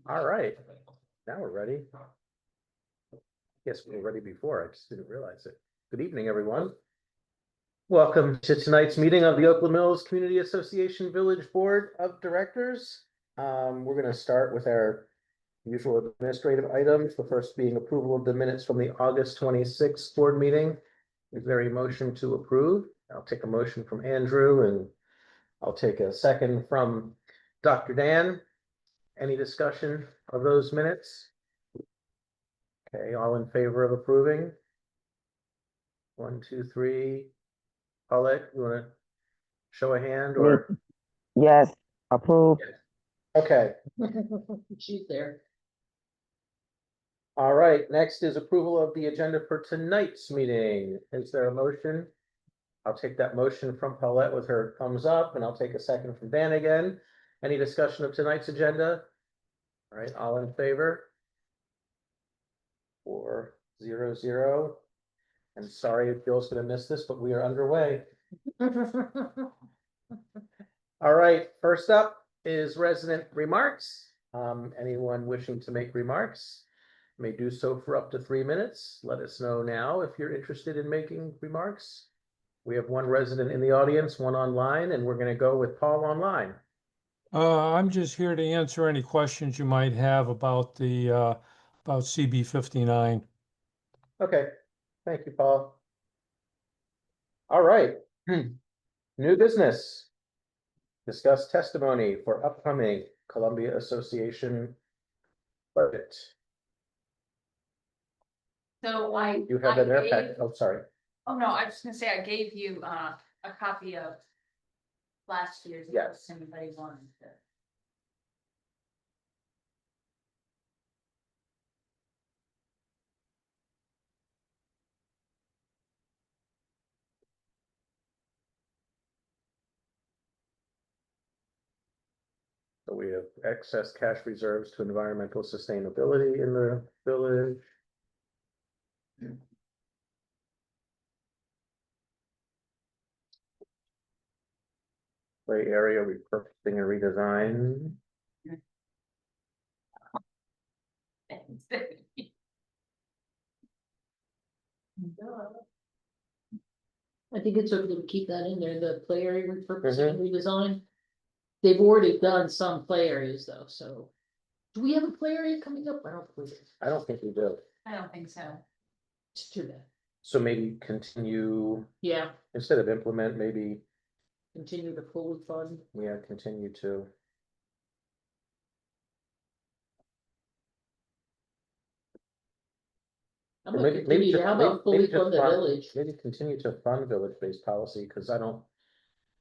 All right, now we're ready. Yes, we were ready before. I just didn't realize it. Good evening, everyone. Welcome to tonight's meeting of the Oakland Mills Community Association Village Board of Directors. We're going to start with our usual administrative items. The first being approval of the minutes from the August 26th board meeting. Is there a motion to approve? I'll take a motion from Andrew and I'll take a second from Dr. Dan. Any discussion of those minutes? Okay, all in favor of approving? 1, 2, 3. Paulette, you want to show a hand or? Yes, approved. Okay, She's there. all right. Next is approval of the agenda for tonight's meeting. Is there a motion? I'll take that motion from Paulette with her thumbs up, and I'll take a second from Dan again. Any discussion of tonight's agenda? All right, all in favor? 4-0-0. And sorry if Bill's gonna miss this, but we are underway. All right, first up is resident remarks. Anyone wishing to make remarks may do so for up to 3 minutes. Let us know now if you're interested in making remarks. We have one resident in the audience, one online, and we're gonna go with Paul online. I'm just here to answer any questions you might have about the about CB 59. Okay, thank you, Paul. All right. New business. Discuss testimony for upcoming Columbia Association budget. So You have that air pack. Oh, sorry. Oh, no, I was just gonna say, I gave you a copy of last year's. Yes. If anybody wanted to. So we have excess cash reserves to environmental sustainability in the village. Play area repurposing and redesign. I think it's okay to keep that in there, the play area repurposing and redesign. They've already done some play areas though, so. Do we have a play area coming up? I don't believe it. I don't think we do. I don't think so. It's too bad. So maybe continue, Yeah, instead of implement, maybe, continue to fully fund. yeah, continue to. How Or about continue, just- how about fully maybe just fund the village? Maybe continue to fund village-based policy, because I don't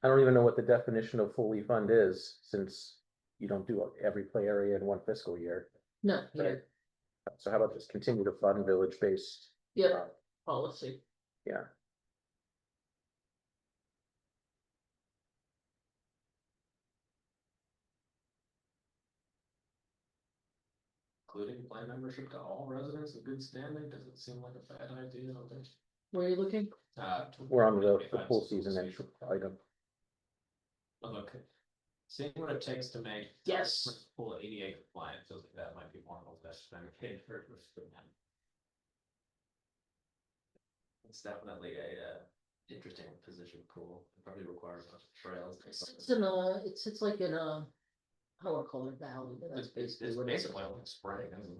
even know what the definition of fully fund is, since you don't do every play area in one fiscal year. No, yeah, Right. So how about just continue to fund village-based? yeah, policy. Yeah. Including plan membership to all residents in good standing, doesn't seem like a bad idea. Where are you looking? We're on the pool season entry item. Okay. Seeing what it takes to make. Yes. Pool 88 compliant, feels like that might be more of a best thing. It's definitely a interesting position pool, it probably requires a bunch of trails. It sits like in a, how I call it, valley, but that's basically It's what it is. basically like spraying, isn't it?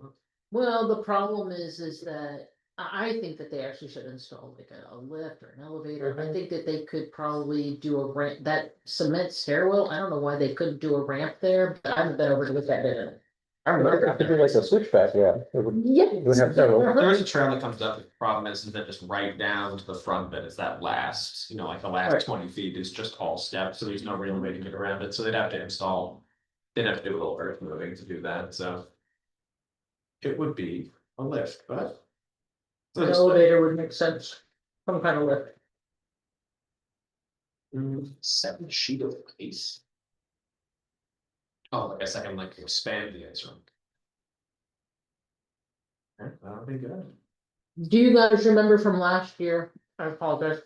Well, the problem is that I think that they actually should install like a lift or an elevator. I think that they could probably do a ramp, that cement stairwell. I don't know why they couldn't do a ramp there, but I haven't been over to look at it. I remember. It could be like a switchback, yeah. It would have several. There is a trail that comes up, the problem is that just right down to the front bit is that last, like the last Right. 20 feet is just all steps, so there's no real way to get around it, so they'd have to install. They'd have to do a little earth moving to do that, so. It would be a lift, but. An elevator would make sense, some kind of lift. 7 sheet of ice. Oh, I guess I can like expand the ice rink. That'll be good. Do you guys remember from last year? I apologize.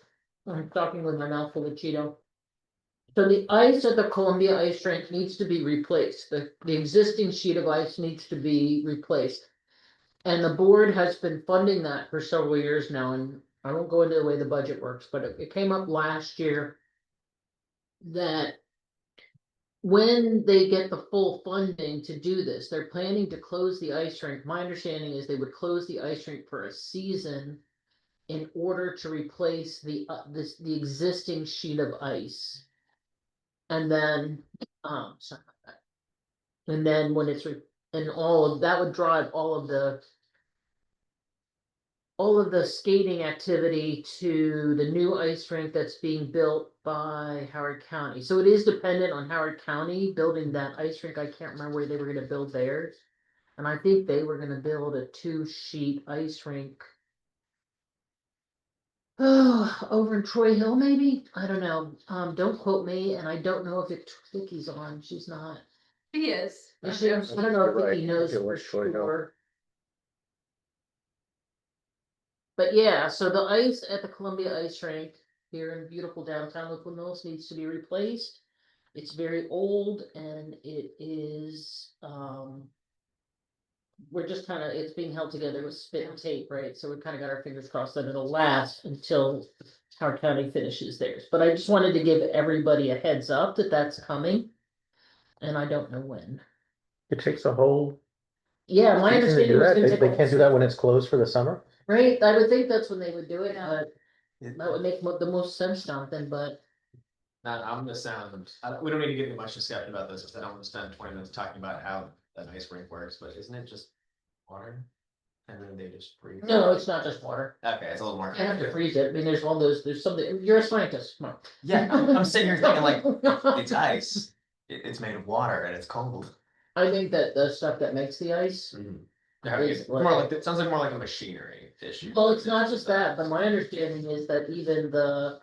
I'm talking with my mouth full of Cheeto. So the ice at the Columbia Ice Rink needs to be replaced. The existing sheet of ice needs to be replaced. And the board has been funding that for several years now, and I won't go into the way the budget works, but it came up last year. That when they get the full funding to do this, they're planning to close the ice rink. My understanding is they would close the ice rink for a season. In order to replace the existing sheet of ice. And then, sorry about that. And then when it's, and all of, that would drive all of the skating activity to the new ice rink that's being built by Howard County. So it is dependent on Howard County building that ice rink. I can't remember where they were gonna build theirs. And I think they were gonna build a 2-sheet ice rink. Oh, over in Troy Hill, maybe? I don't know. Don't quote me, and I don't know if Vicky's on. She's not. She is. Is she? I don't know if You're Vicky right. knows It for was Troy Hill. sure. But yeah, so the ice at the Columbia Ice Rink here in beautiful downtown Oakland Mills needs to be replaced. It's very old and it is, we're just kind of, it's being held together with spit and tape, right? So we kind of got our fingers crossed that it'll last until Howard County finishes theirs. But I just wanted to give everybody a heads up that that's coming. And I don't know when. It takes a whole Yeah, my season to understanding do was that. gonna They take a can't do that when it's closed for the summer? right? I would think that's when they would do it, Yeah. but that would make the most sense, Jonathan, but. Not, I'm gonna sound, we don't need to get into much discussion about this, because I don't want to spend 20 minutes talking about how that ice rink works, but isn't it just water? And then they just freeze? No, it's not just water. Okay, it's a little more. You have to freeze it. I mean, there's one of those, there's something, you're a scientist, come on. Yeah, I'm sitting here thinking like, it's ice, it's made of water and it's cold. I think that the stuff that makes the ice, Yeah, Is it's like- more like, it sounds like more like a machinery issue. well, it's not just that, but my understanding is that even the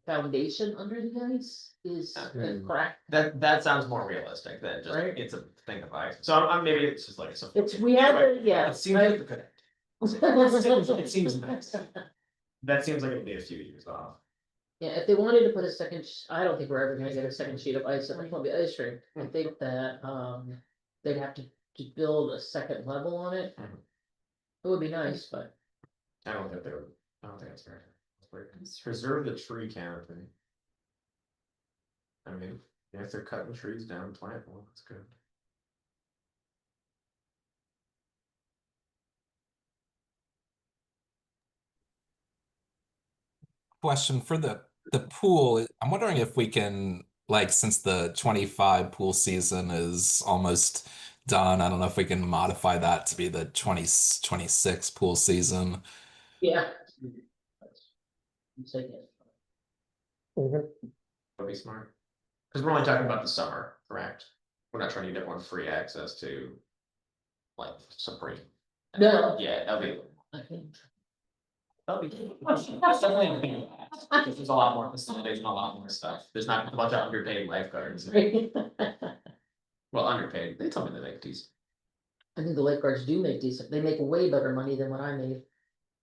foundation under the ice is Okay. cracked. That sounds more realistic than just, Right. it's a thing of ice, so I'm maybe it's just like some. We have, yeah. It seems like a good idea. It seems nice. That seems like it'll be a few years off. Yeah, if they wanted to put a second, I don't think we're ever gonna get a second sheet of ice at the Columbia Ice Rink. I think that, they'd have to build a second level on it. Mhm. It would be nice, but I don't think they're, I don't think it's very. Preserve the tree canopy. I mean, if they're cutting trees down, plant one, that's good. Question for the pool. I'm wondering if we can, like, since the 25 pool season is almost done, I don't know if we can modify that to be the 2026 pool season. yeah. Say yes. Mhm. That'd be smart. Cause we're only talking about the summer, correct? We're not trying to get one free access to. Like Supreme. No. Yeah, that'll be. I think. That'll be. That's definitely a big ask, because there's a lot more facilities and a lot more stuff. There's not a bunch of underpaid lifeguards. Well, underpaid, they tell me they make decent. I think the lifeguards do make decent, they make way better money than what I made.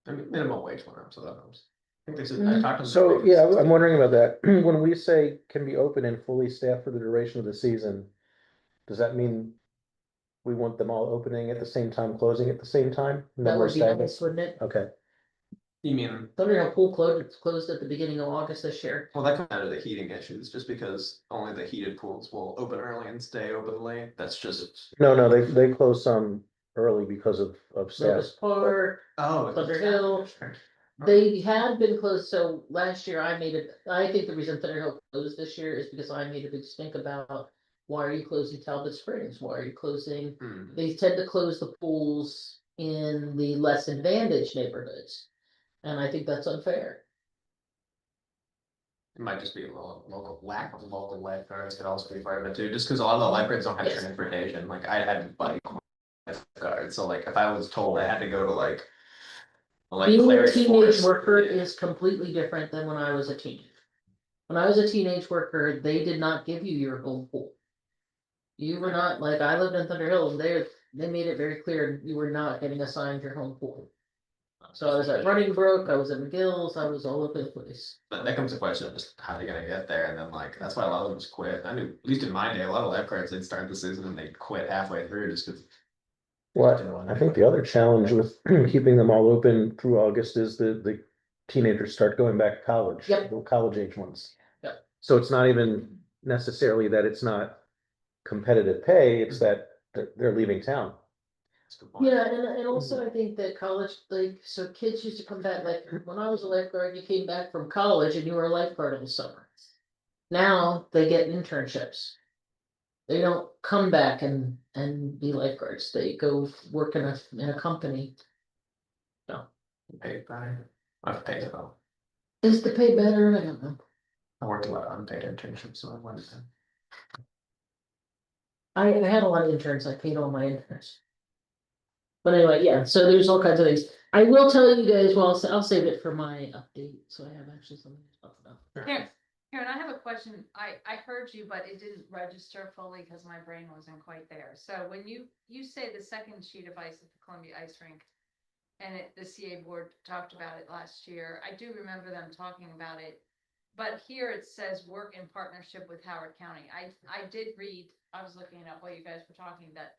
I mean, minimum wage went up, so that helps. I think they said, I talked to them. So, yeah, I'm wondering about that. When we say can be open and fully staffed for the duration of the season, does that mean we want them all opening at the same time, closing at the same time? And then That we're would be staggered? nice, wouldn't it? Okay, You mean, Thunderhill Pool closed at the beginning of August this year. well, that comes down to the heating issues, just because only the heated pools will open early and stay open late, that's just. no, they closed some early because of staff. Locust Park, Oh. Thunderhill. They had been closed, so last year I think the reason Thunderhill closed this year is because I made a big stink about. Why are you closing Talbot Springs? Why are you closing? Hmm. They tend to close the pools in the less advantaged neighborhoods. And I think that's unfair. It might just be a little local lack of local lifeguards could also be part of it too, just because a lot of the lifeguards don't have Yes. transportation, like I had bike lifeguards, so like if I was told I had to go to like. Being a Clary teenage Forest, worker yeah. is completely different than when I was a teenager. When I was a teenage worker, they did not give you your own pool. You were not, like, I lived in Thunder Hills, they made it very clear you were not getting assigned your home pool. So I was at Running Brook, I was at McGill's, I was all over the place. But that comes to question of just how they're gonna get there, and then like, that's why a lot of them just quit. I knew, at least in my day, a lot of lifeguards, they'd start the season and they'd quit halfway through just because. Well, I think the other challenge with keeping them all open through August is the teenagers start going back to college. Yep. The college age ones. Yep. So it's not even necessarily that it's not competitive pay, it's that they're leaving town. That's a good point. Yeah, and also I think that college, like, so kids used to come back, like, when I was a lifeguard, you came back from college and you were a lifeguard in the summer. Now they get internships. They don't come back and be lifeguards, they go work in a company. Paid by, I've paid it all. Is the pay better? I don't know. I worked a lot of unpaid internships, so I wanted to. I had a lot of interns, I paid all my interns. But anyway, yeah, so there's all kinds of things. I will tell you guys, well, I'll save it for my update, so I have actually something to talk about. Here, Karen, I have a question. I heard you, but it didn't register fully because my brain wasn't quite there. So when you say the second sheet of ice at the Columbia Ice Rink, and the CA board talked about it last year, I do remember them talking about it. But here it says work in partnership with Howard County. I did read, I was looking up while you guys were talking, that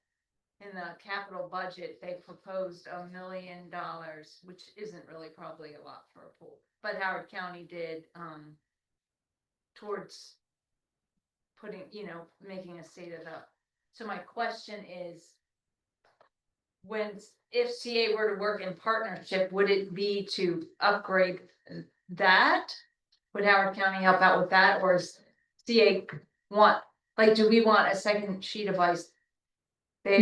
in the capital budget, they proposed $1 million, which isn't really probably a lot for a pool. But Howard County did, towards putting, making a state of the. So my question is, if CA were to work in partnership, would it be to upgrade that? Would Howard County help out with that, or is CA do we want a second sheet of ice? I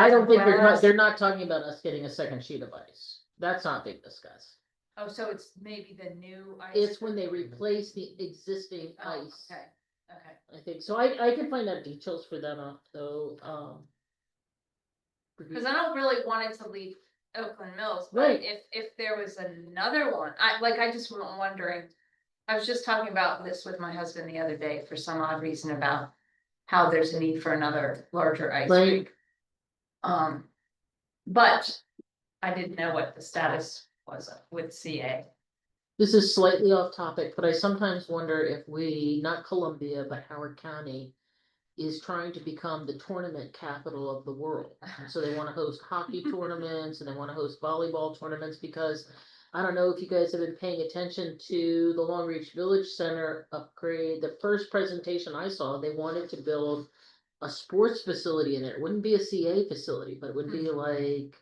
don't think Well, they're not talking about us getting a second sheet of ice. That's not being discussed. Oh, so it's maybe the new ice? It's when they replace the existing Oh, ice. okay. I think, so I can find out details for that though, Cause I don't really want it to leave Oakland Mills, but Right. if there was another one, I just was wondering. I was just talking about this with my husband the other day for some odd reason about how there's a need for another larger ice Right. rink. But I didn't know what the status was with CA. this is slightly off topic, but I sometimes wonder if not Columbia, but Howard County is trying to become the tournament capital of the world. And so they want to host hockey tournaments and they want to host volleyball tournaments because I don't know if you guys have been paying attention to the Long Reach Village Center upgrade. The first presentation I saw, they wanted to build a sports facility in there. It wouldn't be a CA facility, but it would be like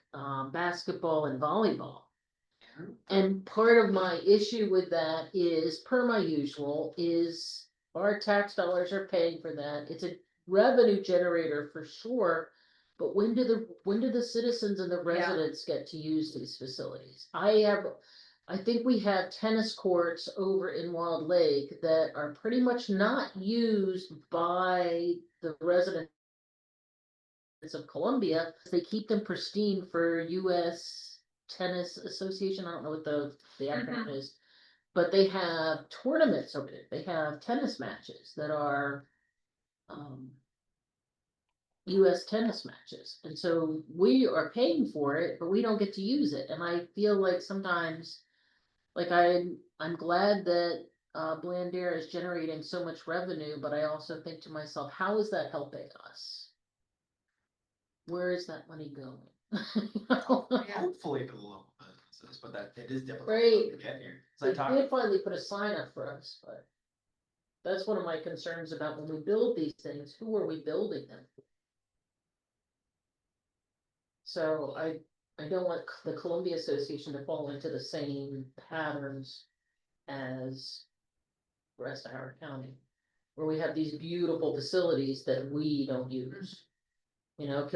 basketball and volleyball. And part of my issue with that is, per my usual, is our tax dollars are paying for that. It's a revenue generator for sure. But when do the citizens and the residents get to use these facilities? I think we have tennis courts over in Wild Lake that are pretty much not used by the residents of Columbia. They keep them pristine for US Tennis Association. I don't know what the acronym is, but they have tournaments over there. They have tennis matches that are US tennis matches. And so we are paying for it, but we don't get to use it. And I feel like sometimes, like I'm glad that Blandair is generating so much revenue, but I also think to myself, how is that helping us? Where is that money going? Hopefully to the local businesses, but that it is difficult Right. to get here. They did finally put a sign up for us, but that's one of my concerns about when we build these things, who are we building them for? So I don't want the Columbia Association to fall into the same patterns as the rest of Howard County, where we have these beautiful facilities that we don't use. You know,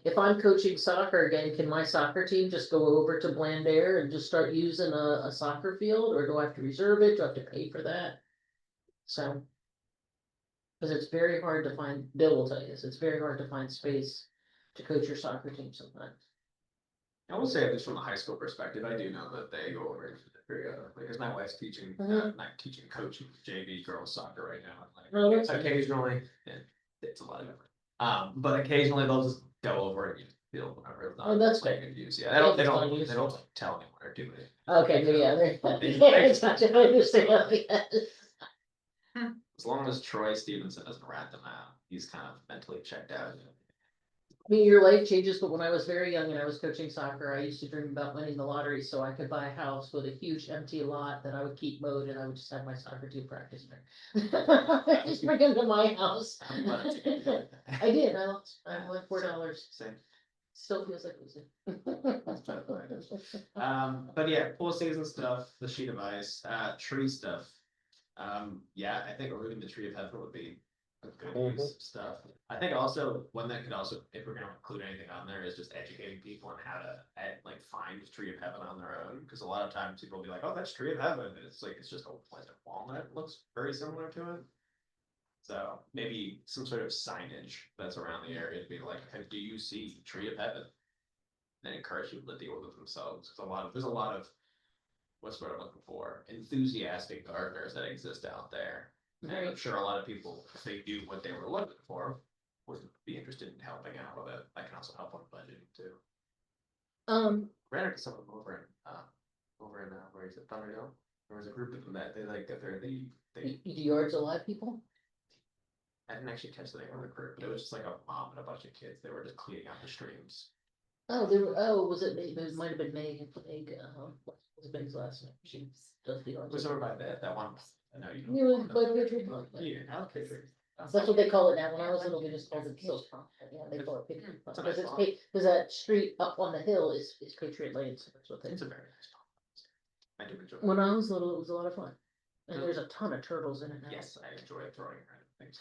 if I'm coaching soccer again, can my soccer team just go over to Blandair and just start using a soccer field, or do I have to reserve it? Do I have to pay for that? So, because it's very hard to find, Bill will tell you this, it's very hard to find space to coach your soccer team sometimes. I will say, at least from a high school perspective, I do know that they go over it periodically, because my wife's teaching, not teaching, coaching JV girls soccer right now. Oh, Like that's nice. occasionally, it's a lot of effort. But occasionally they'll just go over it, field whenever it's Oh, not that's like good. in use. Yeah, they don't, they It's not don't, used. they don't tell anyone or do it. Okay, yeah, They- it's not, I understand. As long as Troy Stevenson doesn't rat them out, he's kind of mentally checked out. I mean, your life changes, but when I was very young and I was coaching soccer, I used to dream about winning the lottery so I could buy a house with a huge empty lot that I would keep mowed and I would just have my soccer team practice there. Just bring them to my house. I'm glad it's a good idea. I did, I won $4, Same. still feels like losing. But yeah, pool season stuff, the sheet of ice, tree stuff. Yeah, I think removing the tree of heaven would be a good use of stuff. I think also one that could also, if we're gonna include anything on there, is just educating people on how to like find tree of heaven on their own. Because a lot of times people will be like, "Oh, that's tree of heaven." And it's like it's just a pleasant walnut. It looks very similar to it. So maybe some sort of signage that's around the area to be like, hey, do you see tree of heaven? And encourage people to deal with it themselves. Because there's a lot of what's what I'm looking for, enthusiastic gardeners that exist out there. And I'm Right. sure a lot of people, if they do what they were looking for, would be interested in helping out with it. I can also help on budgeting too. Ran into someone over in where is it, Thunderdome? There was a group of them that they like that they Do yards alive people? I didn't actually catch the name of the group, but it was just like a mom and a bunch of kids. They were just cleaning out the streams. Oh, they were, oh, was it, it might have been Meg, what was Meg's last name? She does the It yards. was over by that one. I know you. You know, by Patriot Park. Yeah, okay. That's what they call it now. When I was little, we just called it Silk Park. Yeah, they call it Patriot Park. It's a nice Because it's, spot. because that street up on the hill is Patriot Lane, so that's what they. It's a very nice spot. I do enjoy it. When I was little, it was a lot of fun. And there's a ton of turtles in it now. Yes, I enjoy throwing around things.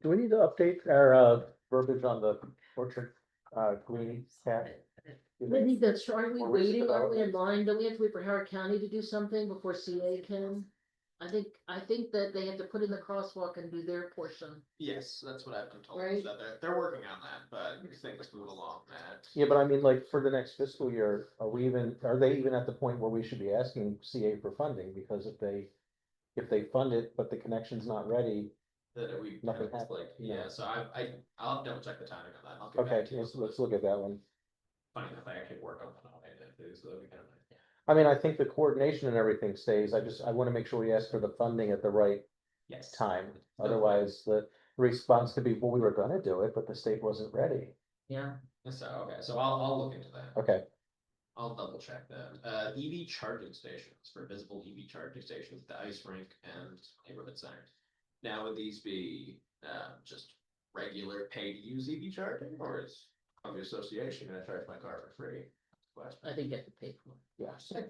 Do we need to update our verbiage on the orchard green cat? I think that's, are we Or recent waiting, are we in development? line, don't we have to wait for Howard County to do something before CA can? I think that they have to put in the crosswalk and do their portion. Yes, that's what I've been told, Right. that they're working on that, but things move along that. Yeah, but I mean, like, for the next fiscal year, are they even at the point where we should be asking CA for funding? Because if they fund it, but the connection's not ready, That we, Nothing it's happened, like, yeah. yeah, so I'll double check the timing on that, I'll get okay, back to you. let's look at that one. Funny enough, I actually work on it too, so that'd be kind of nice. I mean, I think the coordination and everything stays. I wanna make sure we ask for the funding at the right Yes. time. Otherwise, the response could be, well, we were gonna do it, but the state wasn't ready. Yeah. So, okay, so I'll look into that. Okay, I'll double check that. EV charging stations for visible EV charging stations, at the ice rink and neighborhood centers. Now, would these be just regular pay to use EV charging, or is the association gonna charge my car for free? Question. I think you have to pay for yes. it.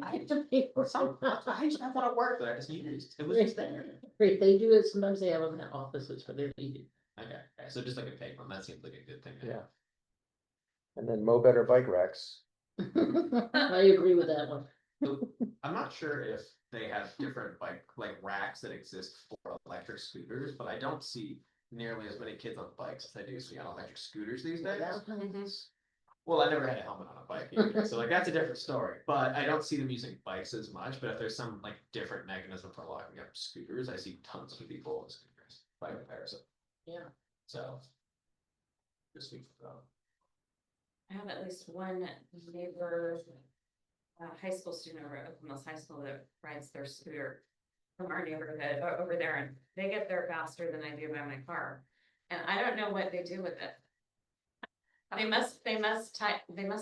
I have to pay for Some, I just have one at work that I just used. It was just there. Great, they do it, sometimes they have them in offices for their meeting. Okay, so just like a paid one, that seems like a good thing. Yeah. And then mow better bike racks. I agree with that one. So, I'm not sure if they have different like racks that exist for electric scooters, but I don't see nearly as many kids on bikes as I do see on electric scooters these days. Well, I never had a helmet on a bike either, so like that's a different story, but I don't see them using bikes as much, but if there's some like different mechanism for locking up scooters, I see tons of people on scooters by comparison, Yeah. so. Just speak for them. I have at least one neighbor, high school student over at Mills High School that rides their scooter from our neighborhood over there, and they get there faster than I do by my car. And I don't know what they do with it. They must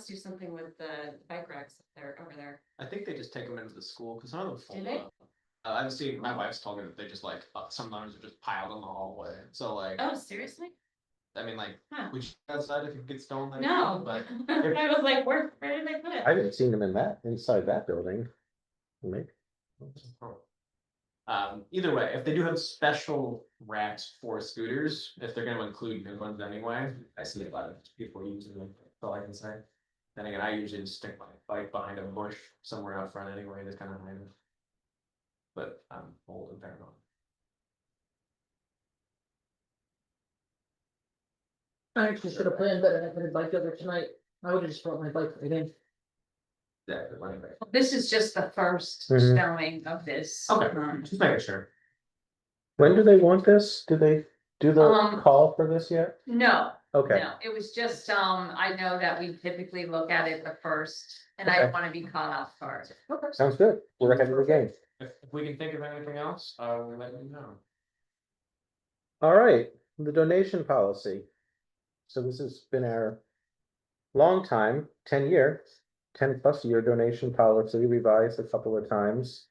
do something with the bike racks there over there. I think they just take them into the school, cause some of them Do fold they? up. I've seen, my wife's told me that they just like, sometimes are just piled in the hallway, so like, Oh, seriously? I mean, like, Huh. would you go outside if it gets stolen? like No, that? but I was like, where did they put it? I haven't seen them inside that building. Maybe. Either way, if they do have special racks for scooters, if they're gonna include new ones anyway, I see a lot of people using them, that's all I can say. Then again, I usually just stick my bike behind a bush somewhere out front anyway, to kind of hide it. But I'm old and paranoid. I actually should have planned better than put a bike over tonight. I would have just brought my bike right in. Exactly, my bike. This is just the first Mhm. showing of this. Okay, just making sure. When do they want this? Do they do the Um, call for this yet? No, Okay, No, it was just, I know that we typically look at it the first, and I Okay. don't wanna be caught off guard. sounds good. We're ahead of the game. If we can think of anything else, I will let you know. All right, the donation policy. So this has been our long time, 10-year, 10+ year donation policy, revised a couple of times.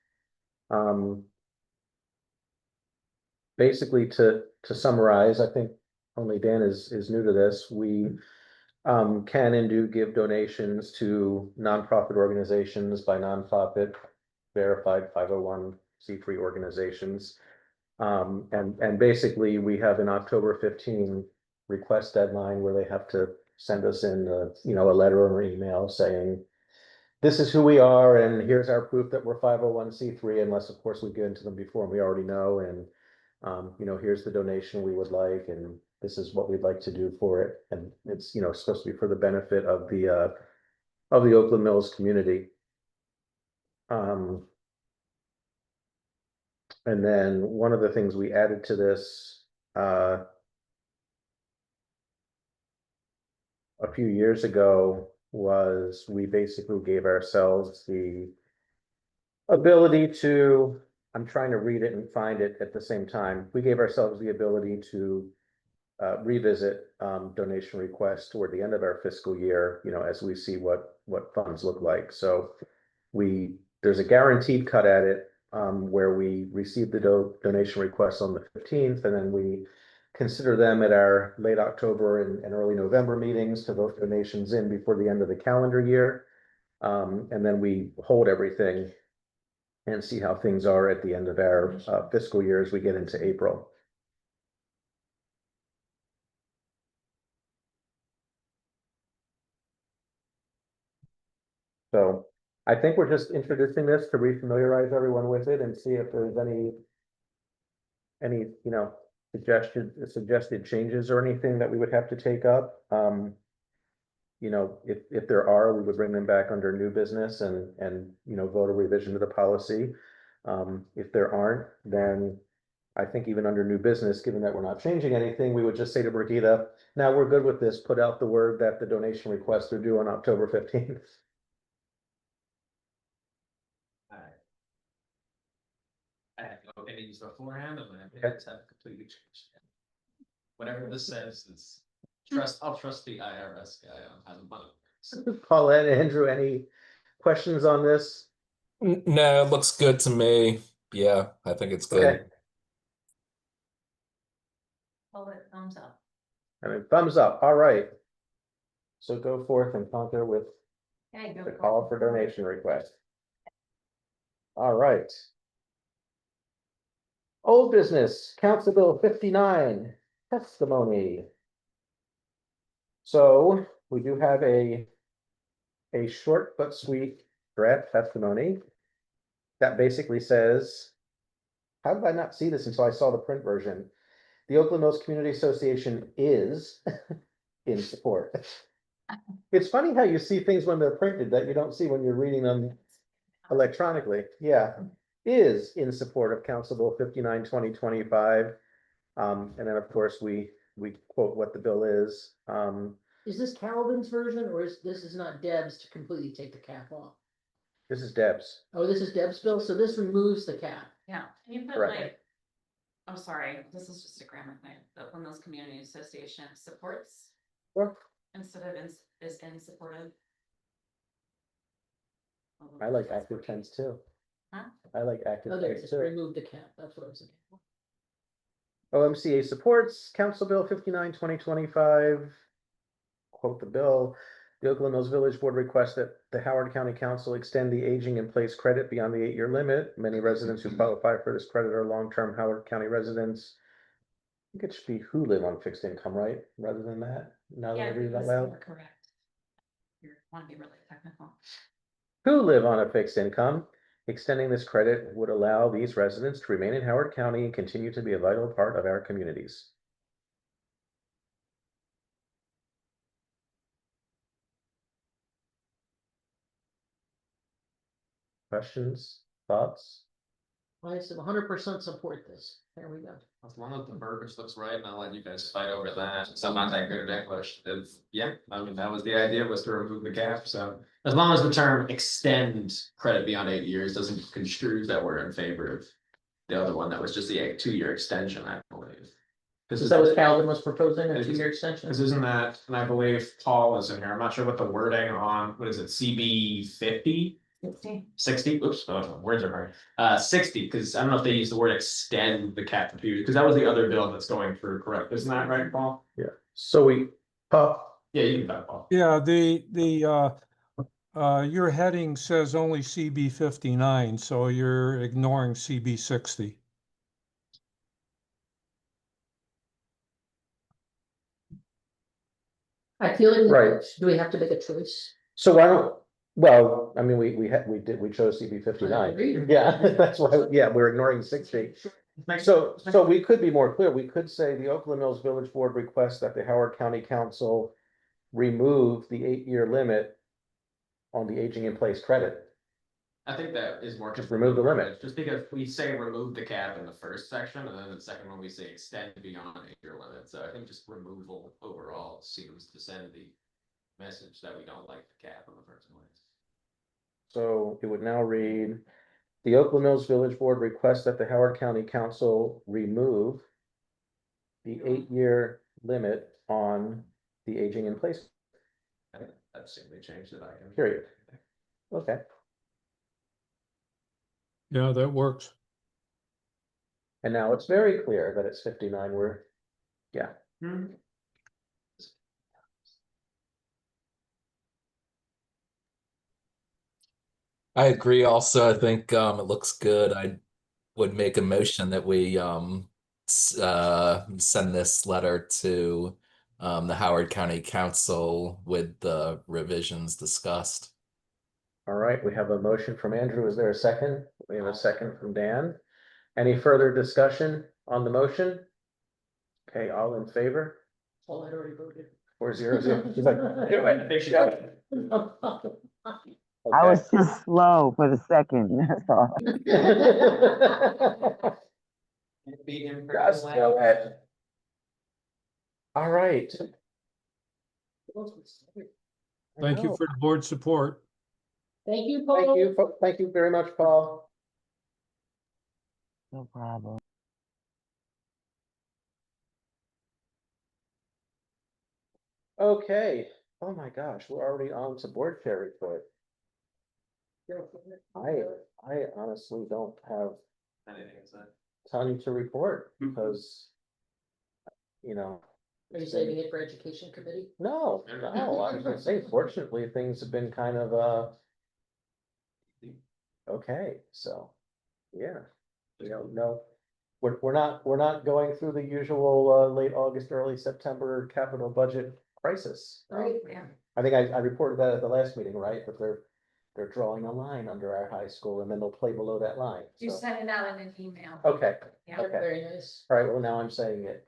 Basically, to summarize, I think only Dan is new to this. We can and do give donations to nonprofit organizations by nonprofit verified 501(c)(3) organizations. And basically, we have an October 15 request deadline where they have to send us in, a letter or email saying, this is who we are, and here's our proof that we're 501(c)(3), unless, of course, we get into them before and we already know, and, here's the donation we would like, and this is what we'd like to do for it. And it's, supposed to be for the benefit of the Oakland Mills community. And then one of the things we added to this, a few years ago was we basically gave ourselves the ability to, I'm trying to read it and find it at the same time. We gave ourselves the ability to revisit donation requests toward the end of our fiscal year, as we see what funds look like. So there's a guaranteed cut at it, where we receive the donation requests on the 15th, and then we consider them at our late October and early November meetings to vote donations in before the end of the calendar year. And then we hold everything and see how things are at the end of our fiscal year as we get into April. So I think we're just introducing this to refamiliarize everyone with it and see if there's any, suggested changes or anything that we would have to take up. If there are, we would bring them back under new business and vote a revision to the policy. If there aren't, then I think even under new business, given that we're not changing anything, we would just say to Brigitte, now we're good with this, put out the word that the donation requests are due on October 15th. I had no opinions beforehand, and my opinions have completely changed. Whatever this says, I'll trust the IRS guy on how the money works. Paulette, Andrew, any questions on this? No, it looks good to me. Yeah, I think it's Okay, good. Hold it, thumbs up. thumbs up, all right. So go forth and conquer with Okay, go the for call it. for donation request. All right. Old business, Council Bill 59, testimony. So we do have a short but sweet draft testimony that basically says, how did I not see this until I saw the print version? The Oakland Mills Community Association is in support. It's funny how you see things when they're printed that you don't see when you're reading them electronically. Yeah, is in support of Council Bill 59, 2025. And then, of course, we quote what the bill is. Is this Calvin's version, or this is not Deb's to completely take the cap off? This is Deb's. Oh, this is Deb's bill, so this removes the cap. Yeah, can you put Correct. like, I'm sorry, this is just a grammar thing, but when those community association supports Sure. instead of is in supportive. I like active tense too. Huh? I like active Oh, there it tense is, too. remove the cap, that's what I was thinking. OMCA supports Council Bill 59, 2025. Quote the bill. The Oakland Mills Village Board requests that the Howard County Council extend the aging in place credit beyond the 8-year limit. Many residents who qualify for this credit are long-term Howard County residents. I think it should be who live on fixed income, right? Rather than that. Now that I Yeah, read it out because loud. you're correct. You want to be really technical. Who live on a fixed income. Extending this credit would allow these residents to remain in Howard County and continue to be a vital part of our communities. Questions, thoughts? I said 100% support this. There we go. As long as the verbiage looks right, and I'll let you guys fight over that, so I'm not that good at English, it's, yeah, I mean, that was the idea, was to remove the cap, so. As long as the term extend credit beyond 8 years doesn't construe that we're in favor of the other one, that was just the 2-year extension, I believe. Is that what Calvin was proposing, a 2-year extension? Because isn't that, and I believe Paul is in here, I'm not sure what the wording on, what is it, CB 50? 60, oops, oh, words are hard. 60, because I don't know if they use the word extend the cap for 2 years, because that was the other bill that's going through, correct? Isn't that right, Paul? Yeah, so we, Yeah, you can talk, Paul. Yeah, your heading says only CB 59, so you're ignoring CB 60. I feel like, Right. do we have to make a choice? so why don't, well, I mean, we chose CB I 59. agree. Yeah, that's why, yeah, we're ignoring 60. So we could be more clear. We could say the Oakland Mills Village Board requests that the Howard County Council remove the 8-year limit on the aging in place credit. I think that is more. Just remove the limit. Just because we say remove the cap in the first section, and then in the second one, we say extend beyond 8-year limit, so I think just removal overall seems to send the message that we don't like the cap in the first place. So it would now read, the Oakland Mills Village Board requests that the Howard County Council remove the 8-year limit on the aging in place I think that's simply changed that I can. period. Okay, Yeah, that works. and now it's very clear that it's 59. We're, yeah. I agree also. I think it looks good. I would make a motion that we send this letter to the Howard County Council with the revisions discussed. All right, we have a motion from Andrew. Is there a second? We have a second from Dan. Any further discussion on the motion? Okay, all in favor? Well, I already voted. 4-0-0. She's like, do it. I was too slow for the second, that's all. Just do it. All right. Thank you for the board support. Thank you, Paul. Thank you very much, Paul. No problem. Okay, oh my gosh, we're already on to board chair report. I honestly don't have Anything is that? ton to report because, you know. Are you saving it for education committee? No, I was gonna say, fortunately, things have been kind of, okay, so, yeah. You know, no, we're not going through the usual, late August, early September capital budget crisis. Right. Yeah. I think I reported that at the last meeting, right, that they're drawing a line under our high school and then they'll play below that line, You so. sent it out in an email. Okay, Yeah. okay. Very nice. all right, well, now I'm saying it.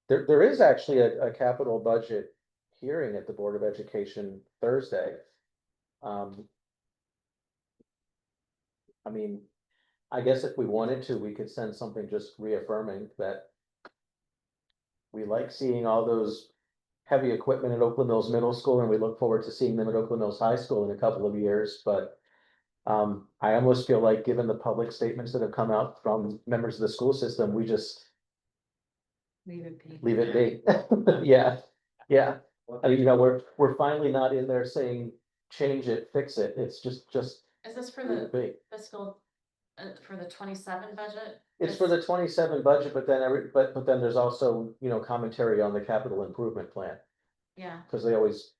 There is actually a capital budget hearing at the Board of Education Thursday. I mean, I guess if we wanted to, we could send something just reaffirming that we like seeing all those heavy equipment at Oakland Mills Middle School, and we look forward to seeing them at Oakland Mills High School in a couple of years, but I almost feel like, given the public statements that have come out from members of the school system, we just Leave it be. leave it be. Yeah, yeah. I mean, you know, we're finally not in there saying, change it, fix it. It's just Is this for leave it the be. fiscal, for the 27 budget? It's for the 27 budget, but then but then there's also, you know, commentary on the capital improvement plan, Yeah, because they always,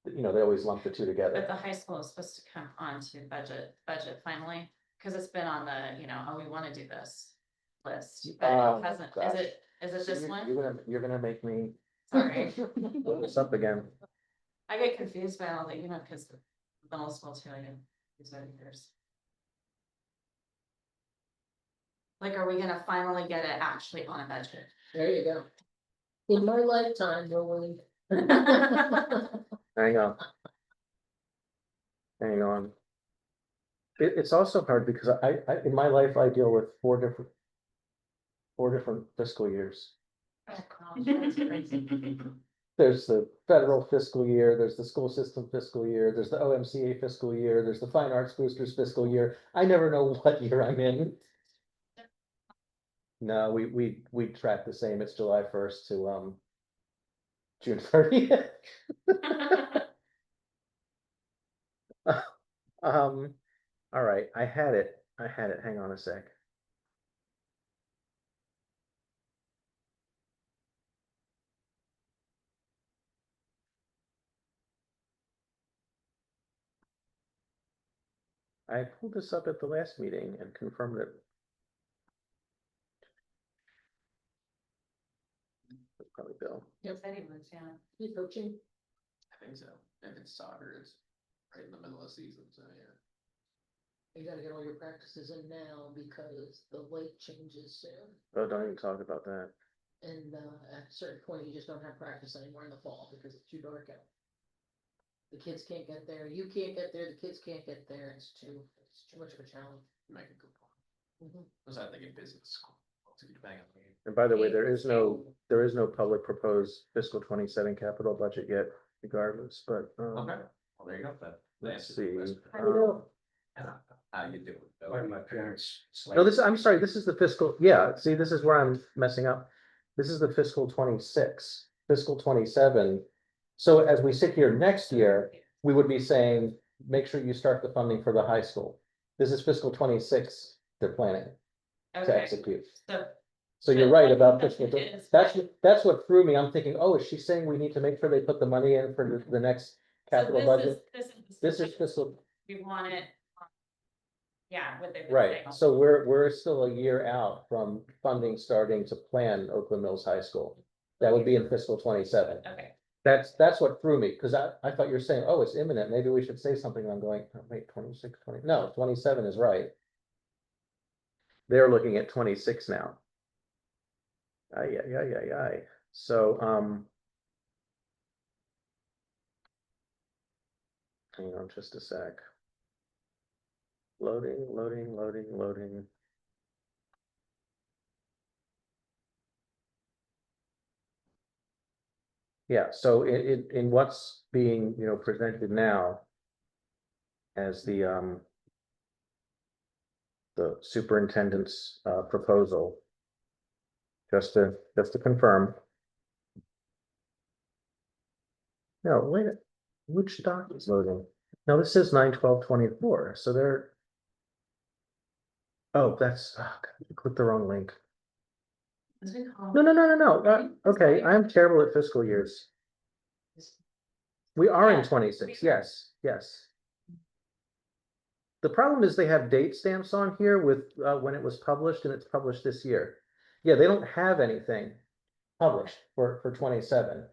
you know, they always lump the two but together. the high school is supposed to come on to budget finally, because it's been on the, oh, we want to do this list, but Oh, it hasn't, gosh. is it this one? You're gonna make me Sorry, look this up again. I get confused by all the, because the middle school too, I didn't use that years. Like, are we gonna finally get it actually on a budget? There you go. In my lifetime, no one. Hang on. Hang on. it's also hard because in my life, I deal with four different fiscal years. There's the federal fiscal year, there's the school system fiscal year, there's the OMCA fiscal year, there's the fine arts boosters fiscal year. I never know what year I'm in. No, we track the same. It's July 1st to June 30th. All right, I had it. Hang on a sec. I pulled this up at the last meeting and confirmed it. That's probably Bill. Said he was, yeah. You coaching? I think so. If it's soccer, it's right in the middle of season, so yeah. You gotta get all your practices in now because the lake changes soon. Oh, don't even talk about that. And at a certain point, you just don't have practice anymore in the fall because it's too dark out. The kids can't get there, you can't get there, the kids can't get there, it's too much of a challenge. Make a good point. Was I thinking business school? To be bang on the game. And by the way, there is no public proposed fiscal 27 capital budget yet regardless, but Okay, well, there you go, then. let's see. How you doing? Bill? One of my parents. No, I'm sorry, this is the fiscal, yeah, see, this is where I'm messing up. This is the fiscal 26, fiscal 27. So as we sit here next year, we would be saying, make sure you start the funding for the high school. This is fiscal 26, they're planning to Okay, execute. so So you're But right like about the fiscal, budget is that's what threw me. I'm thinking, oh, is she saying we need to make sure they put the money in for the next so capital this budget? is This is fiscal, we want it. Yeah, what they've been right, saying. so we're still a year out from funding starting to plan Oakland Mills High School. That would be in fiscal 27. Okay, That's what threw me, because I thought you were saying, oh, it's imminent, maybe we should say something. I'm going, oh, wait, 26, 20, no, 27 is right. They're looking at 26 now. Aye. So, hang on just a sec. Loading. Yeah, so in what's being, presented now as the superintendent's proposal. Just to confirm. No, wait, which doc is loading? No, this is 9/12/24, so they're. Oh, that's, I clicked the wrong link. As we call- No. Okay, I'm terrible at fiscal years. We are in Yeah, 26, we are. yes. The problem is they have date stamps on here with when it was published, and it's published this year. Yeah, they don't have anything published for 27.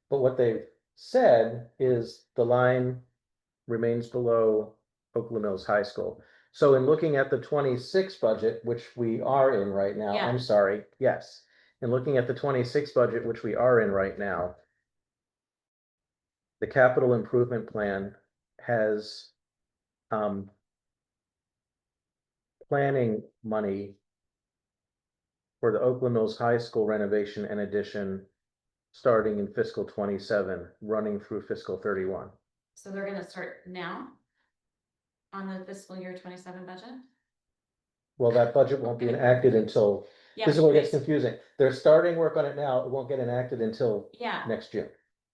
But what they've said is the line remains below Oakland Mills High School. So in looking at the 26 budget, which we are in right now, Yeah. I'm sorry, yes. In looking at the 26 budget, which we are in right now, the capital improvement plan has planning money for the Oakland Mills High School renovation and addition starting in fiscal 27, running through fiscal 31. So they're gonna start now? On the fiscal year 27 budget? Well, that budget won't be enacted until, Yeah, this is what gets but- confusing. They're starting work on it now. It won't get enacted until Yeah, next June.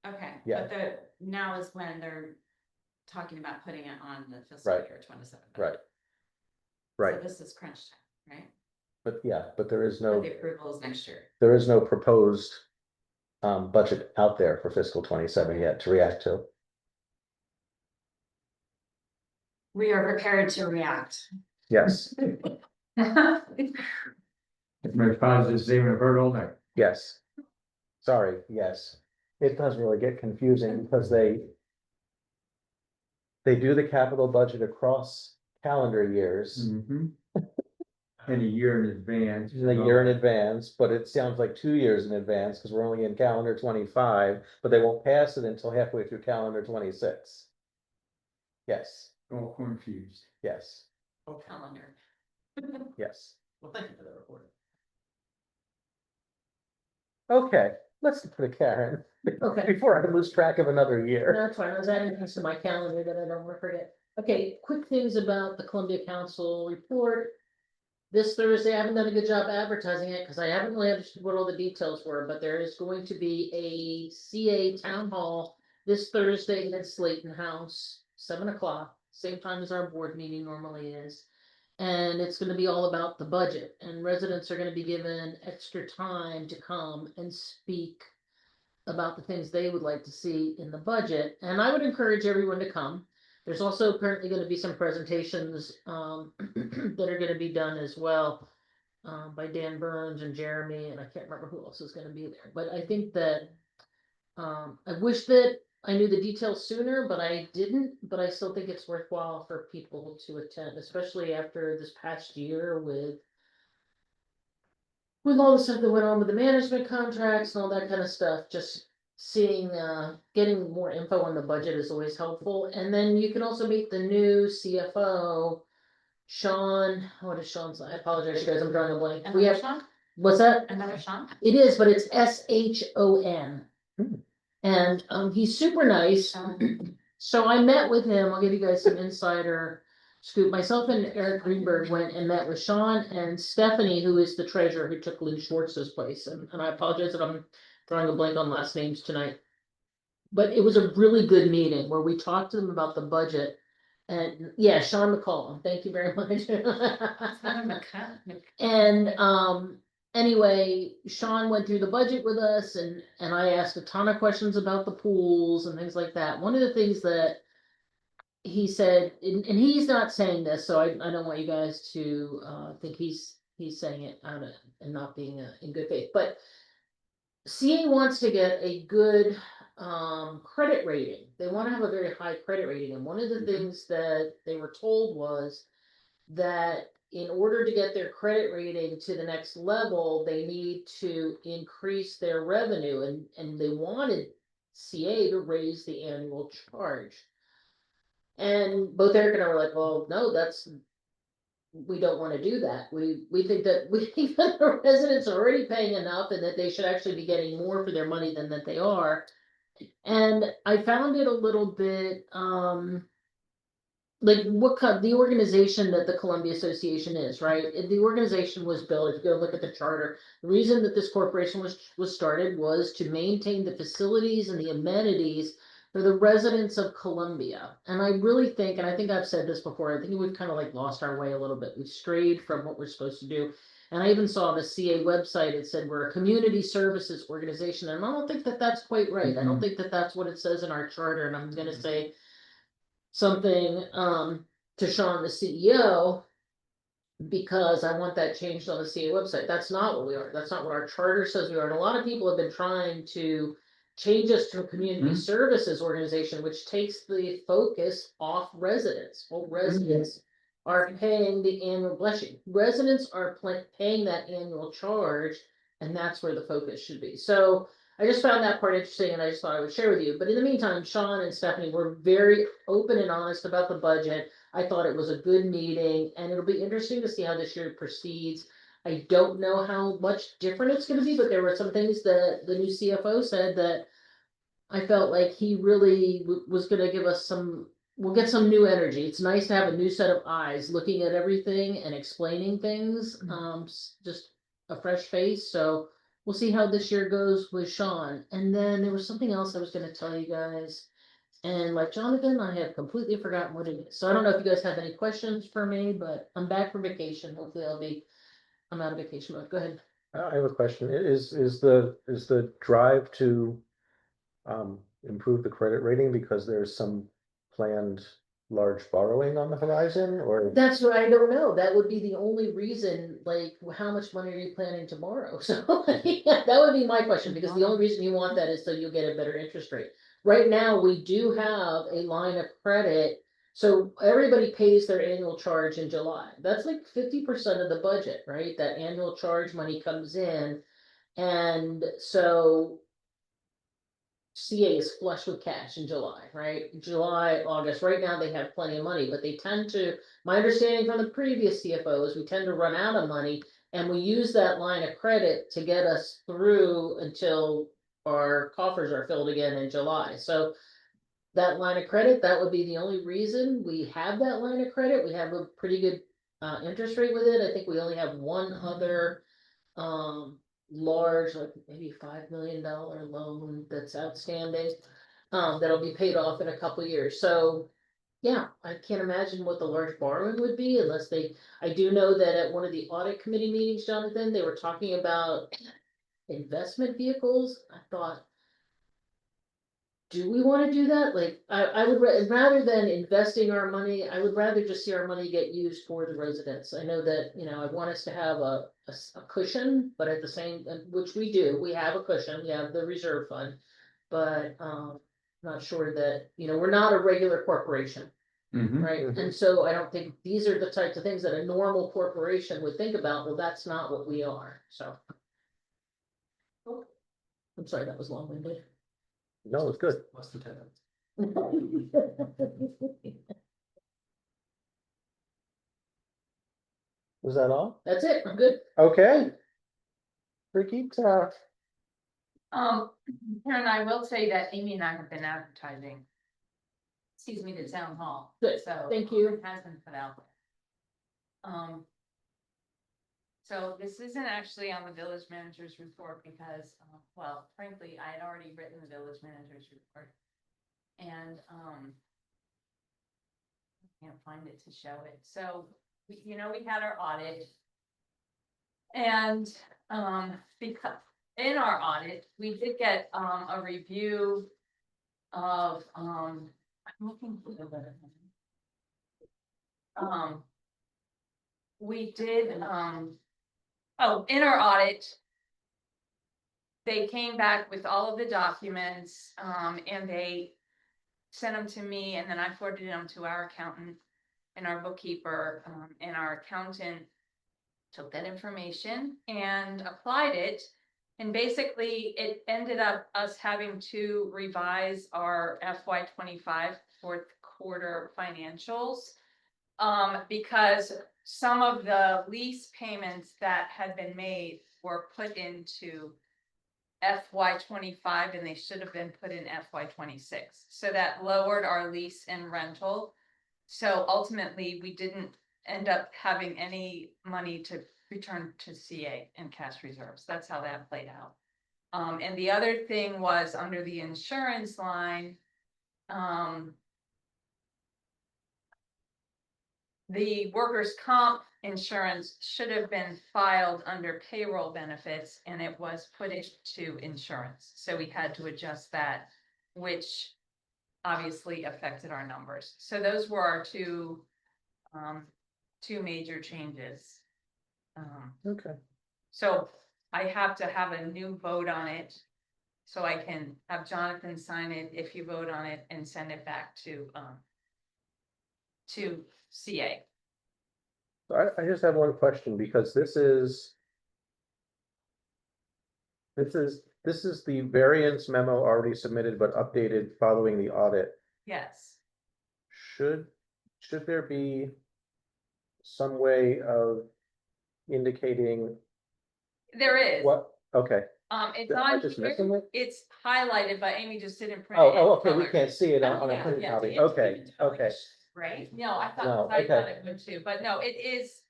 okay, Yeah. but now is when they're talking about putting it on the fiscal Right. year 27. Right. budget. Right. So this is crunch time, right? But there is But no, the approval is next year. proposed budget out there for fiscal 27 yet to react to. We are prepared to react. Yes, My response is the same I've heard all night. yes. Sorry, yes. It does really get confusing because they do the capital budget across calendar years. And a year in advance. In a year in advance, but it sounds like 2 years in advance, because we're only in calendar 25, but they won't pass it until halfway through calendar 26. Yes, All confused. yes. Okay, calendar. Yes. well, thank you for that report. Okay, let's put a Karen, Okay. before I lose track of another year. That's fine, I was adding things to my calendar that I don't wanna forget. Okay, quick things about the Columbia Council report. This Thursday, I haven't done a good job advertising it, cause I haven't really understood what all the details were, but there is going to be a CA town hall this Thursday at Slayton House, 7 o'clock, same time as our board meeting normally is. And it's gonna be all about the budget, and residents are gonna be given extra time to come and speak about the things they would like to see in the budget, and I would encourage everyone to come. There's also apparently gonna be some presentations, that are gonna be done as well, by Dan Burns and Jeremy, and I can't remember who else is gonna be there, but I think that, I wish that I knew the details sooner, but I didn't, but I still think it's worthwhile for people to attend, especially after this past year with all the stuff that went on with the management contracts and all that kind of stuff, just seeing, getting more info on the budget is always helpful. And then you can also meet the new CFO, Sean, what is Sean's, I apologize, you guys, I'm drawing a blank. We Another have, Sean? what's that? Another Sean? It is, but it's SHON. Hmm. And, he's super nice. So I met with him, I'll give you guys some insider scoop. Myself and Eric Greenberg went and met with Sean and Stephanie, who is the treasurer who took Lynn Schwartz's place. And I apologize if I'm drawing a blank on last names tonight. But it was a really good meeting where we talked to them about the budget. And yeah, Sean McCollum, thank you very much. And anyway, Sean went through the budget with us and I asked a ton of questions about the pools and things like that. One of the things that he said, and he's not saying this, so I don't want you guys to think he's saying it out of and not being in good faith, but CA wants to get a good credit rating. They want to have a very high credit rating, and one of the things that they were told was that in order to get their credit rating to the next level, they need to increase their revenue, and they wanted CA to raise the annual charge. And both Eric and I were like, well, no, we don't want to do that. We think that the residents are already paying enough and that they should actually be getting more for their money than that they are. And I found it a little bit, like the organization that the Columbia Association is, right? The organization was built, if you go look at the charter, the reason that this corporation was started was to maintain the facilities and the amenities for the residents of Columbia. And I really think, and I think I've said this before, I think we've kind of like lost our way a little bit. We've strayed from what we're supposed to do. And I even saw on the CA website, it said we're a community services organization. And I don't think that that's quite right. I don't think that that's what it says in our charter. And I'm going to say something to Sean, the CEO, because I want that changed on the CA website. That's not what we are. That's not what our charter says we are. And a lot of people have been trying to change us to a community services organization, which takes the focus off residents. Well, residents are paying the annual, bless you, residents are paying that annual charge, and that's where the focus should be. So I just found that part interesting, and I just thought I would share with you. But in the meantime, Sean and Stephanie were very open and honest about the budget. I thought it was a good meeting, and it'll be interesting to see how this year proceeds. I don't know how much different it's going to be, but there were some things that the new CFO said that I felt like he really was going to give us we'll get some new energy. It's nice to have a new set of eyes looking at everything and explaining things, just a fresh face. So we'll see how this year goes with Sean. And then there was something else I was going to tell you guys. And like Jonathan, I have completely forgotten what it is. So I don't know if you guys have any questions for me, but I'm back from vacation. Hopefully I'm out of vacation mode. Go ahead. I have a question. Is the drive to improve the credit rating because there's some planned large borrowing on the horizon, or? That's what I don't know. That would be the only reason, like, how much money are you planning to borrow? So yeah, that would be my question, because the only reason you want that is so you'll get a better interest rate. Right now, we do have a line of credit. So everybody pays their annual charge in July. That's like 50% of the budget, right? That annual charge money comes in. And so CA is flush with cash in July, right? July, August, right now they have plenty of money, but they tend to, my understanding from the previous CFO is we tend to run out of money. And we use that line of credit to get us through until our coffers are filled again in July, so. That line of credit, that would be the only reason we have that line of credit, we have a pretty good interest rate with it, I think we only have one other. Large, like maybe $5 million loan that's outstanding. That'll be paid off in a couple years, so. Yeah, I can't imagine what the large borrowing would be unless they, I do know that at one of the audit committee meetings, Jonathan, they were talking about. Investment vehicles, I thought. Do we wanna do that? Like, I would rather than investing our money, I would rather just see our money get used for the residents. I know that, I want us to have a cushion, but at the same, which we do, we have a cushion, we have the reserve fund. But, not sure that, we're not a regular corporation, right? Mhm. And so I don't think these are the types of things that a normal corporation would think about, well, that's not what we are, so. Oh, I'm sorry, that was long-winded. No, it's good. Less than 10 minutes. Was that all? That's it, I'm good. Okay. Ricky, Karen, I will say that Amy and I have been advertising. Excuse me, the town hall. Good, So. thank you. It has been put out there. So this isn't actually on the village manager's report because, well, frankly, I had already written the village manager's report. And, I can't find it to show it. So, we had our audit. And, because in our audit, we did get, a review of, I'm looking for the letter. We did, in our audit. They came back with all of the documents, and they sent them to me, and then I forwarded them to our accountant and our bookkeeper, and our accountant took that information and applied it. And basically, it ended up us having to revise our FY25 fourth quarter financials. Because some of the lease payments that had been made were put into FY25 and they should have been put in FY26. So that lowered our lease and rental. So ultimately, we didn't end up having any money to return to CA and cash reserves. That's how that played out. And the other thing was under the insurance line, the workers' comp insurance should have been filed under payroll benefits and it was put into insurance. So we had to adjust that, which obviously affected our numbers. So those were our two major changes. okay. So I have to have a new vote on it. So I can have Jonathan sign it if you vote on it and send it back to CA. I just have one question because this is the variance memo already submitted but updated following the audit. Yes. Should there be some way of indicating There is. what? Okay. It's Am I on just here. missing it? It's highlighted, but Amy just didn't print it. in Oh, okay, we color. can't see it on a Yeah, printed yeah, copy. it's Okay, even touched, okay, Right? No, I No, thought, I thought okay. it would too, but no, it is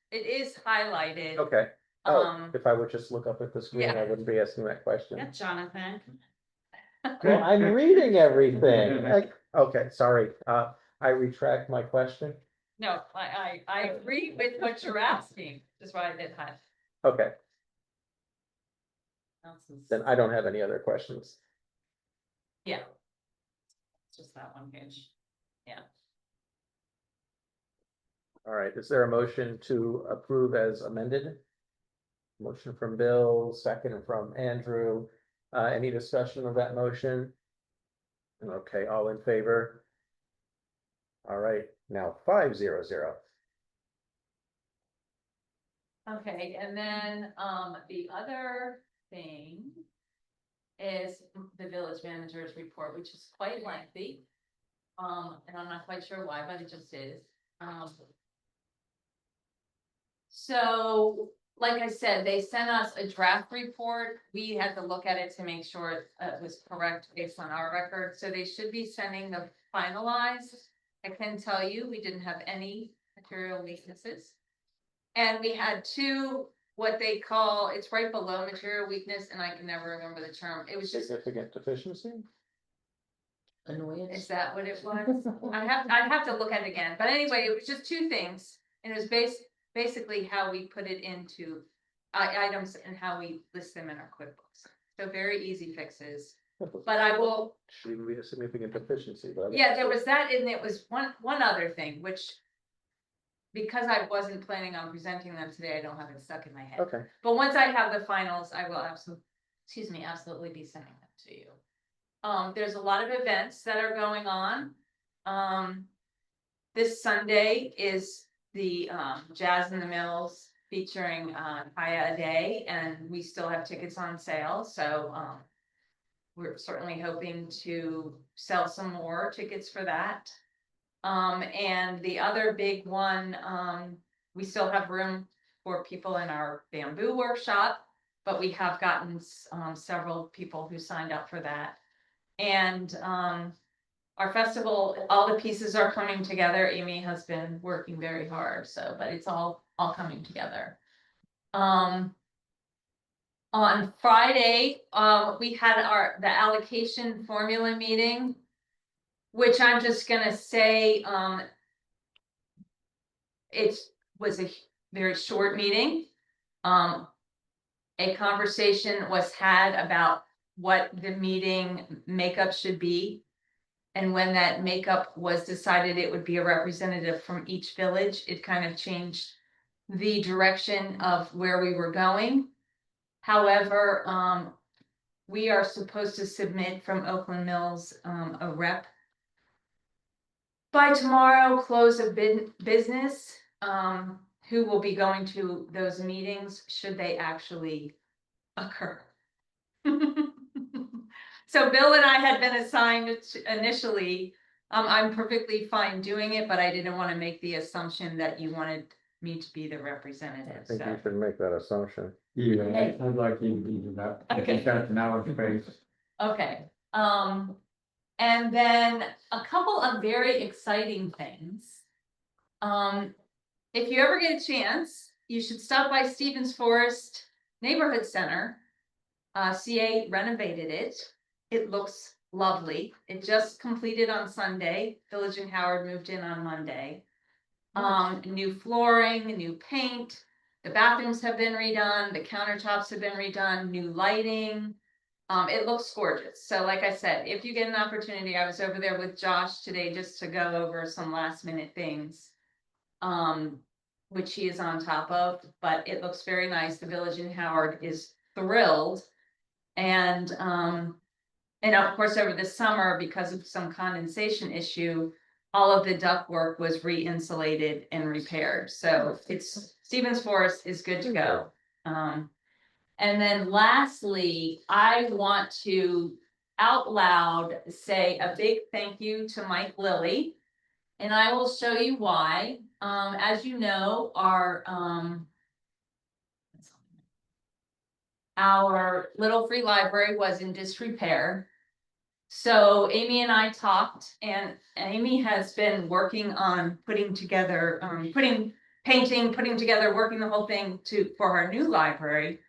highlighted. okay. Oh, Um, if I would just look up at the screen, I yeah. wouldn't be asking that question. Yeah, Jonathan. Well, I'm reading everything. Okay, sorry. I retract my question. No, I agree with what you're asking, that's why I did hide. Okay, Else is- then I don't have any other questions. Yeah, It's just that one page. All right, is there a motion to approve as amended? Motion from Bill, second from Andrew. Any discussion of that motion? Okay, all in favor? All right, now 500. okay, and then, the other thing is the village manager's report, which is quite lengthy. And I'm not quite sure why, but it just is. So, like I said, they sent us a draft report. We had to look at it to make sure it was correct based on our record. So they should be sending the finalized. I can tell you, we didn't have any material weaknesses. And we had two, what they call, it's right below material weakness, and I can never remember the term. It was just, Significant deficiency? Annoyance. is that what it was? I'd have to look at it again. But anyway, it was just two things. And it was basically how we put it into items and how we list them in our QuickBooks. So very easy fixes. But I will, Should even be a significant deficiency, but. yeah, there was that, and it was one other thing, which because I wasn't planning on presenting them today, I don't have it stuck in my head. Okay, But once I have the finals, I will absolutely be sending them to you. There's a lot of events that are going on. This Sunday is the Jazz in the Mills featuring Kaya Ade, and we still have tickets on sale, so we're certainly hoping to sell some more tickets for that. And the other big one, we still have room for people in our bamboo workshop, but we have gotten several people who signed up for that. And our festival, all the pieces are coming together. Amy has been working very hard, so, but it's all coming together. On Friday, we had the allocation formula meeting, which I'm just gonna say, it was a very short meeting. A conversation was had about what the meeting makeup should be. And when that makeup was decided, it would be a representative from each village. It kind of changed the direction of where we were going. However, we are supposed to submit from Oakland Mills a rep by tomorrow, close of business, who will be going to those meetings should they actually occur. So Bill and I had been assigned initially. I'm perfectly fine doing it, but I didn't want to make the assumption that you wanted me to be the I representative, think you so. should make that assumption. Yeah, Hey. I'd like you to do that. I Okay. think that's an hour space. Okay, and then a couple of very exciting things. If you ever get a chance, you should stop by Stevens Forest Neighborhood Center. CA renovated it. It looks lovely. It just completed on Sunday. Village and Howard moved in on Monday. New flooring, new paint. The bathrooms have been redone. The countertops have been redone. New lighting. It looks gorgeous. So like I said, if you get an opportunity, I was over there with Josh today just to go over some last minute things. Which he is on top of, but it looks very nice. The Village in Howard is thrilled. And of course, over the summer, because of some condensation issue, all of the ductwork was re-insulated and repaired. So Stevens Forest is good to go. And then lastly, I want to out loud say a big thank you to Mike Lilly. And I will show you why. As you know, our Little Free Library was in disrepair. So Amy and I talked, and Amy has been working on putting together, putting together, working the whole thing for our new library.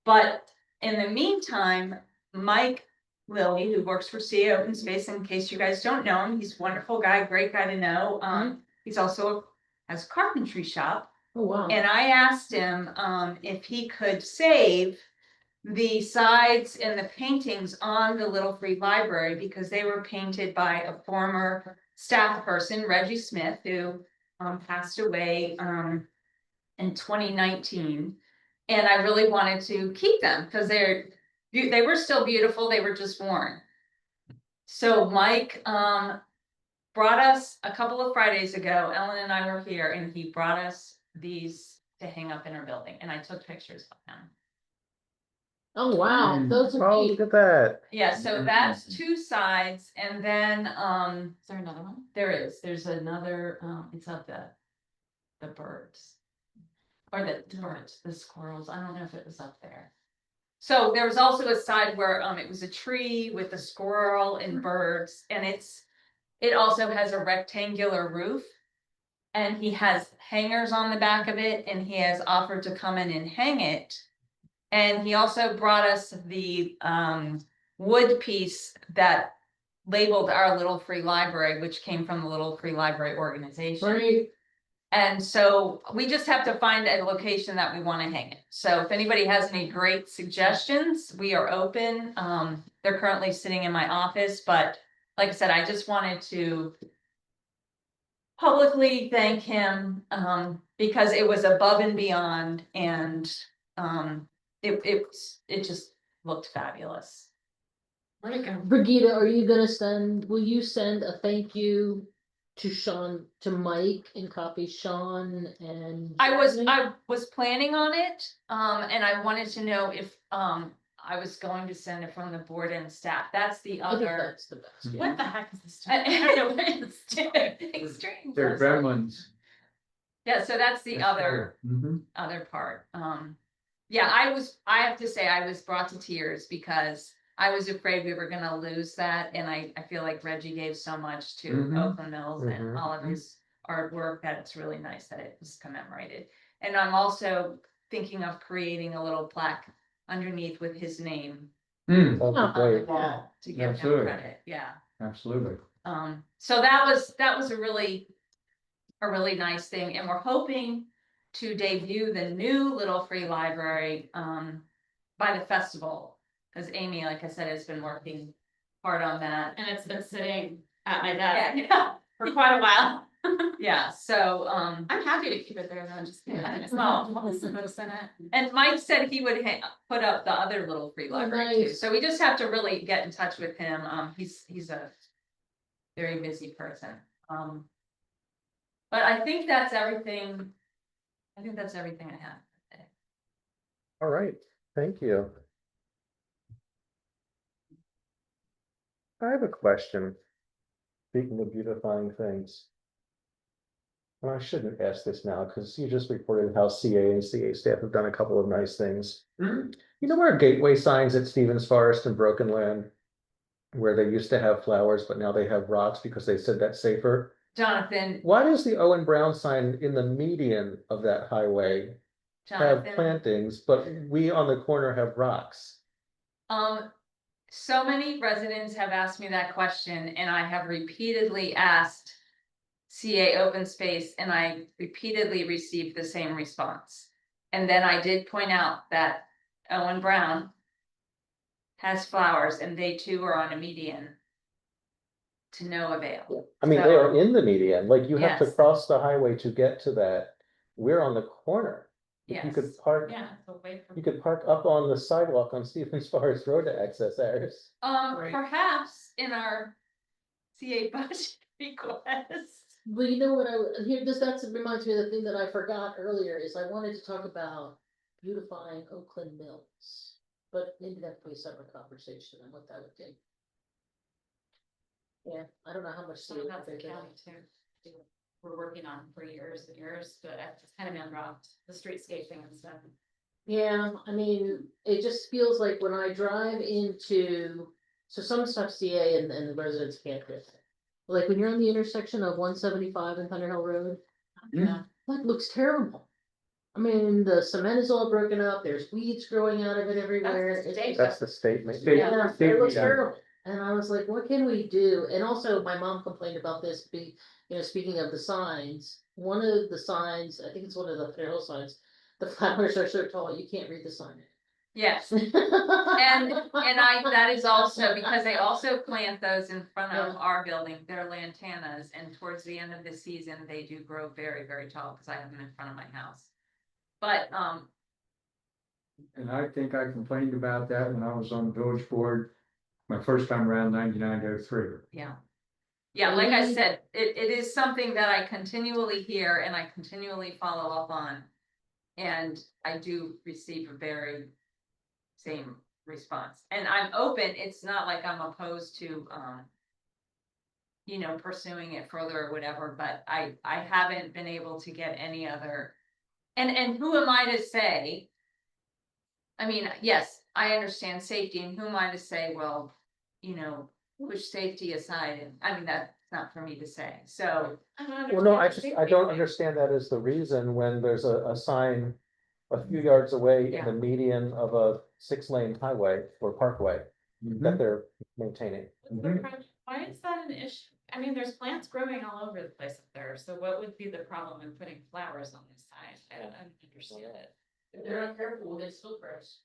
But in the meantime, Mike Lilly, who works for CA Open Space, in case you guys don't know him, he's a wonderful guy, great guy to know. He's also has a carpentry shop. Oh, wow. And I asked him if he could save the sides and the paintings on the Little Free Library because they were painted by a former staff person, Reggie Smith, who passed away in 2019. And I really wanted to keep them because they were still beautiful. They were just worn. So Mike brought us a couple of Fridays ago. Ellen and I were here, and he brought us these to hang up in our building, and I took pictures of them. Oh, wow, those are Oh, neat. look at that. Yeah, so that's two sides, and then, Is there another one? there's another, it's of the birds. Or the birds, the squirrels, I don't know if it was up there. So there was also a side where, it was a tree with a squirrel and birds, and it also has a rectangular roof. And he has hangers on the back of it, and he has offered to come in and hang it. And he also brought us the, wood piece that labeled our Little Free Library, which came from the Little Free Library organization. Right. And so we just have to find a location that we want to hang it. So if anybody has any great suggestions, we are open. They're currently sitting in my office, but like I said, I just wanted to publicly thank him, because it was above and beyond, and, it just looked fabulous. Brigida, are you gonna will you send a thank you to Sean, to Mike, and copy Sean and? I was planning on it, and I wanted to know if, I was going to send it from the board and staff. That's the I think other. that's the best. yeah. What the heck is this? I don't know what it's doing. Extreme. They're gremlins. Yeah, so that's the other, Mm-hmm. other part. Yeah, I have to say, I was brought to tears because I was afraid we were gonna lose that, and I feel like Reggie gave so much to Mhm. Oakland Mills and Mhm. all of his artwork that it's really nice that it was commemorated. And I'm also thinking of creating a little plaque underneath with his name Mm, That'd be on the great. wall to give him Absolutely. credit, yeah. absolutely. So that was a really nice thing, and we're hoping to debut the new Little Free Library, by the festival. Cause Amy, like I said, has been working hard on that. And it's been sitting at my desk Yeah, for quite a while. yeah, so, I'm happy to keep it there though, just. Yeah. Well, with some books in it. and Mike said he would put up the other Little Free Oh, Library too, nice. so we just have to really get in touch with him, he's a very busy person, but I think that's everything. I think that's everything I have. All right, thank you. I have a question. Speaking of beautifying things. Well, I shouldn't ask this now, because you just reported how CA and CA staff have done a couple of nice things. Mhm. You know where gateway signs at Stevens Forest and Broken Land? Where they used to have flowers, but now they have rocks because they said that's safer? Jonathan, Why does the Owen Brown sign in the median of that highway have Jonathan, plantings, but we on the corner have rocks? so many residents have asked me that question, and I have repeatedly asked CA Open Space, and I repeatedly received the same response. And then I did point out that Owen Brown has flowers, and they too are on a median to no avail. I mean, they are So- in the median, like you have to Yes. cross the highway to get to that. We're on the corner. If you could Yes. park, Yeah, so wait for. you could park up on the sidewalk on Stevens Forest Road to access ours. Right. Perhaps in our CA budget request. Well, you know what here, that reminds me of the thing that I forgot earlier, is I wanted to talk about beautifying Oakland Mills. But maybe that could be a separate conversation on what that would take. Yeah, I don't know how much. Some of that's the county too. We're working on for years and years, but it's kind of been dropped, the streetscaping and stuff. Yeah, I mean, it just feels like when I drive into, so some stuff CA and the residents can't get. Like when you're on the intersection of 175 and Thunder Hill Road, Yeah. that looks terrible. I mean, the cement is all broken up, there's weeds growing out of it everywhere. That's the It's- state. That's the statement. State- Yeah, state it looks weed. terrible. And I was like, what can we do? And also my mom complained about this, speaking of the signs, one of the signs, I think it's one of the Thunder Hill signs, the flowers are so tall, you can't read the sign. Yes, and that is also because they also plant those in front of Yeah. our building, they're lantanas, and towards the end of the season, they do grow very, very tall, because I have them in front of my house. But, And I think I complained about that when I was on the village board, my first time around 9903. yeah. Yeah, like I said, it is something that I continually hear and I continually follow up on. And I do receive a very same response. And I'm open, it's not like I'm opposed to, pursuing it further or whatever, but I haven't been able to get any other. And who am I to say? I mean, yes, I understand safety, and who am I to say, well, push safety aside, and I mean, that's not for me to say, so. Well, no, I don't understand that as the reason when there's a sign a few yards away in Yeah. the median of a 6-lane highway or parkway that they're maintaining. Why is that an issue? I mean, there's plants growing all over the place up there, so what would be the problem in putting flowers on the side? I don't understand it. If they're not careful, we'll get still gross.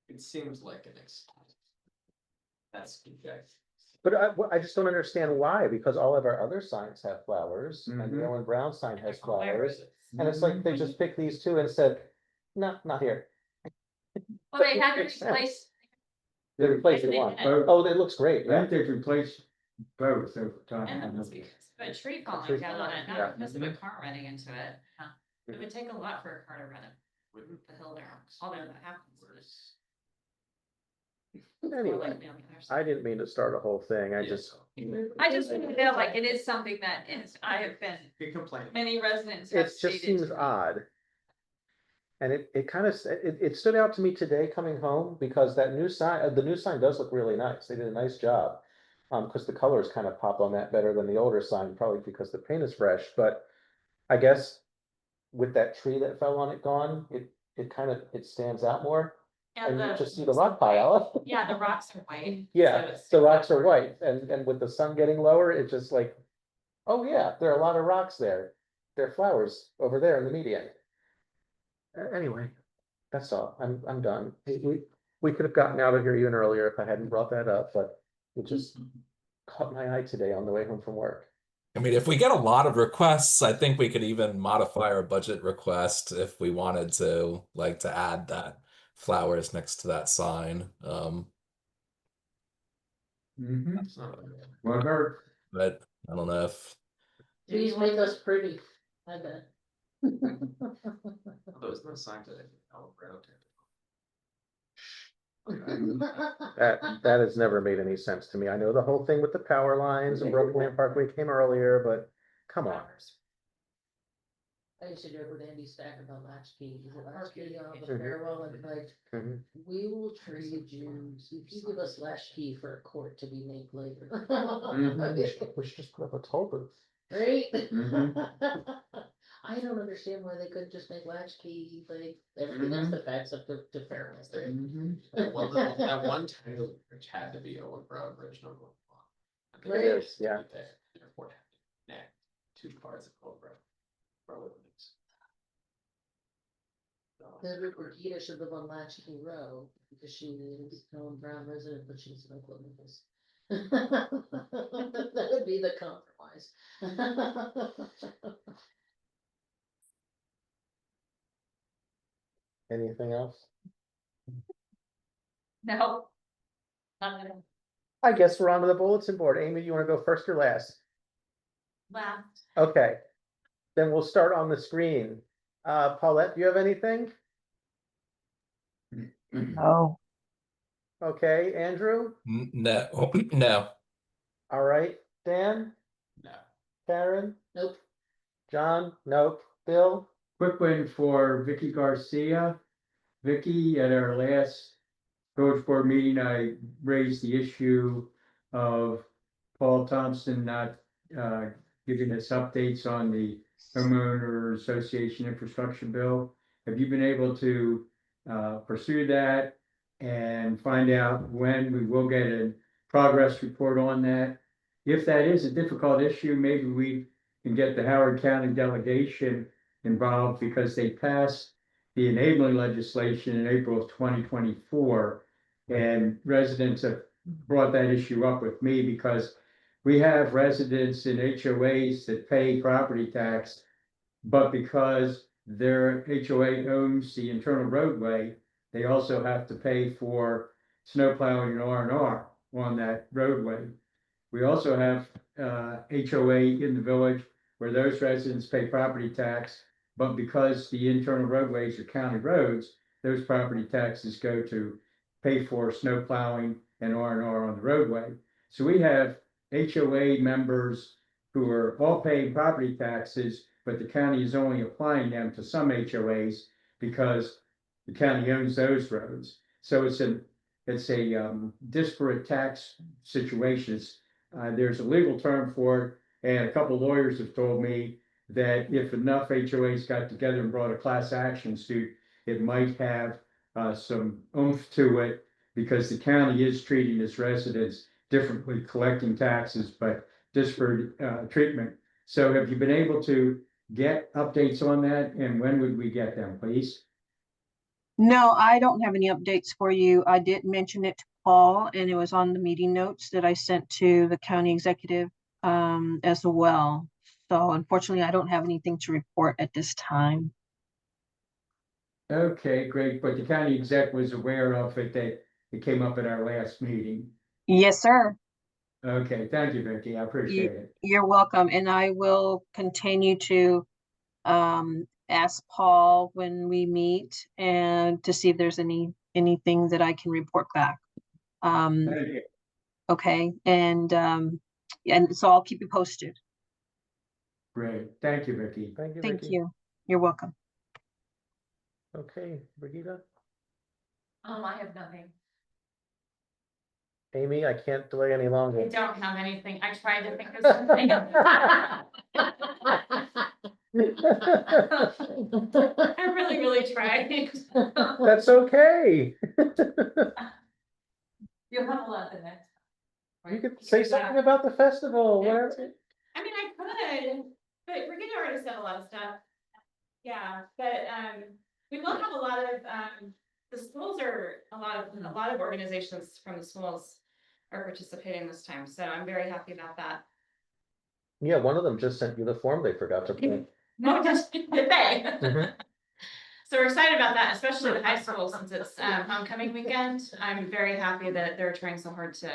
It seems like that's subjective. But I just don't understand why, because all of our other signs have flowers and the Owen Brown sign has flowers. And it's like they just picked these two and said, no, not here. Well, they had to Makes sense. replace, They replaced They one. did. Oh, it looks great, I yeah. think they've replaced both over And time. that's because of a tree Tree falling down on it, falling, not because of a yeah. car running into it. It would take a lot for a car to run it, the hill there, although that happens. Anyway, I didn't mean to start a whole thing. I just, I just want to know, like, it is something that is, I have been, Good complaint. many residents have it just stated seems to me. odd. And it kind of, it stood out to me today coming home because that new sign, the new sign does look really nice. They did a nice job. Because the colors kind of pop on that better than the older sign, probably because the paint is fresh, but I guess with that tree that fell on it gone, it kind of, it stands out more. And you just see the rock pile. Yeah, the rocks are white. Yeah, so it's- the rocks are white, and with the sun getting lower, it's just like, oh yeah, there are a lot of rocks there. There are flowers over there in the median. Anyway, that's all. I'm done. We could have gotten out of here even earlier if I hadn't brought that up, but it just caught my eye today on the way home from work. I mean, if we get a lot of requests, I think we could even modify our budget request if we wanted to, like to add that flowers next to that sign. That's not bad. Well, hurt. But I don't know if Please make us pretty, I bet. Although it's no sign today. That has never made any sense to me. I know the whole thing with the power lines and Broken Land Parkway came earlier, but come on. I used to joke with Andy Stack about latchkey, is it latchkey on the Mhm. farewell, and like, Mhm. we will trade you, if you give us latchkey for a court to be made later. We should just put up a toll booth. Right? Mhm. I don't understand why they couldn't just make latchkey, like, everything else that backs up to fairness, right? That one title which had to be Owen Brown Bridge number one. I think Right. it Yes, yeah. Therefore, nah, 2 parts of Owen Brown. Probably wouldn't. The Regina should live on Latchkey Row, because she is an Owen Brown resident, but she's in Oakland. That would be the compromise. Anything else? No. I guess we're on to the bulletin board. Amy, you want to go first or last? Last. Okay. Then we'll start on the screen. Paulette, do you have anything? Oh, Okay, Andrew? no, no. All right, Dan? No. Karen? Nope. John? Nope. Bill? Quick one for Vicky Garcia. Vicky, at our last village board meeting, I raised the issue of Paul Thompson not giving us updates on the homeowner association infrastructure bill. Have you been able to pursue that and find out when we will get a progress report on that? If that is a difficult issue, maybe we can get the Howard County delegation involved, because they passed the enabling legislation in April of 2024. And residents have brought that issue up with me because we have residents in HOAs that pay property tax, but because their HOA owns the internal roadway, they also have to pay for snow plowing and R&R on that roadway. We also have HOA in the village where those residents pay property tax, but because the internal roadways are county roads, those property taxes go to pay for snow plowing and R&R on the roadway. So we have HOA members who are all paying property taxes, but the county is only applying them to some HOAs because the county owns those roads. So it's a disparate tax situation. There's a legal term for it, and a couple of lawyers have told me that if enough HOAs got together and brought a class action suit, it might have some oomph to it, because the county is treating its residents differently, collecting taxes, but disparate treatment. So have you been able to get updates on that, and when would we get them, please? No, I don't have any updates for you. I did mention it to Paul, and it was on the meeting notes that I sent to the county executive as well. So unfortunately, I don't have anything to report at this time. Okay, great, but the county exec was aware of it, that it came up at our last meeting. Yes, sir. Okay, thank you, Vicky, I appreciate it. You're welcome. And I will continue to ask Paul when we meet and to see if there's anything that I can report back. Thank you. Okay, and so I'll keep you posted. Great, thank you, Vicky. Thank you, Thank Vicky. you. You're welcome. Okay, Brigitte? I have nothing. Amy, I can't delay any I longer. don't have anything. I tried to think of something. I really, really tried. That's okay. You'll have a lot the next. time, You right? could say something about the festival, whatever. I mean, I could, but Brigitte already said a lot of stuff. Yeah, but we will have a lot of the schools are a lot of organizations from the schools are participating this time, so I'm very happy about that. Yeah, one of them just sent you the form they forgot to print. No, just did they? Mhm. So we're excited about that, especially the high school, since it's homecoming weekend. I'm very happy that they're trying so hard to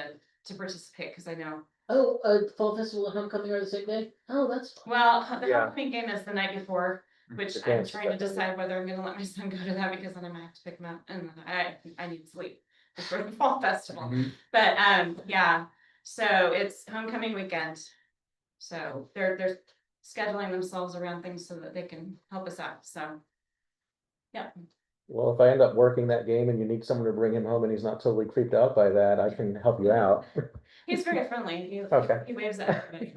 participate, because I know. Oh, Fall Festival and Homecoming are the same day? Oh, that's fun. Well, the Yeah. homecoming game is the night before, which The I'm dance trying to festival. decide whether I'm gonna let my son go to that, because then I might have to pick him up, and I need sleep before the fall festival. Mhm. But yeah, so it's homecoming weekend. So they're scheduling themselves around things so that they can help us out, so. Yeah, Well, if I end up working that game and you need someone to bring him home and he's not totally creeped out by that, I can help you out. he's very friendly, Okay. he waves at everybody.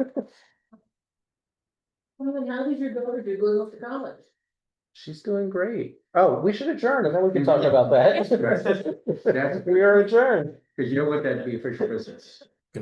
Well, and how did your daughter do going off to college? She's doing great. Oh, we should adjourn and then we can talk about that. That's- We are adjourned. Cause you know what, that'd be official business.